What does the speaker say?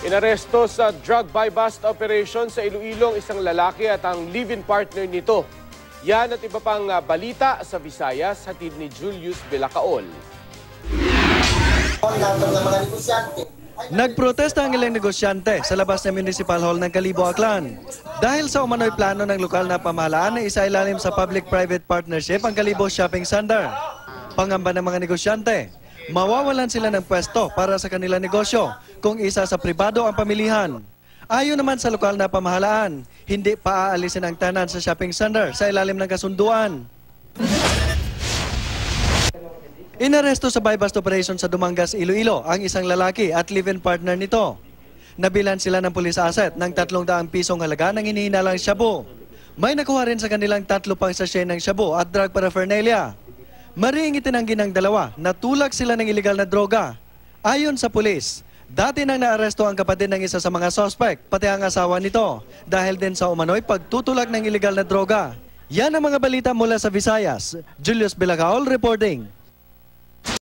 Inaresto sa drug buy-bust operation sa Iloilo ang isang lalaki at ang live-in partner nito. Yan at iba pang balita sa Visayas, hatid ni Julius Belacaol. Nagprotesta ang ilang negosyante sa labas ng Municipal Hall ng Kalibo, Aklan. Dahil sa umano'y plano ng lokal na pamahalaan na isailalim sa Public-Private Partnership ang Kalibo Shopping Center. Pangamba ng mga negosyante, mawawalan sila ng pwesto para sa kanilang negosyo kung isa sa pribado ang pamilihan. Ayon naman sa lokal na pamahalaan, hindi pa aalisin ang tanan sa shopping center sa ilalim ng kasunduan. Inaresto sa buy-bust operation sa Dumangas, Iloilo ang isang lalaki at live-in partner nito. Nabilan sila ng police asset ng 300 pisong halaga ng hinihinalang shabu. May nakuha rin sa kanilang 3 pang sachet ng shabu at drug paraphernalia. Mariing itinanggi ng dalawa na tulak sila ng iligal na droga. Ayon sa pulis, dati nang naaresto ang kapatid ng isa sa mga suspect, pati ang asawa nito, dahil din sa umano'y pagtutulak ng iligal na droga. Yan ang mga balita mula sa Visayas. Julius Belacaol reporting.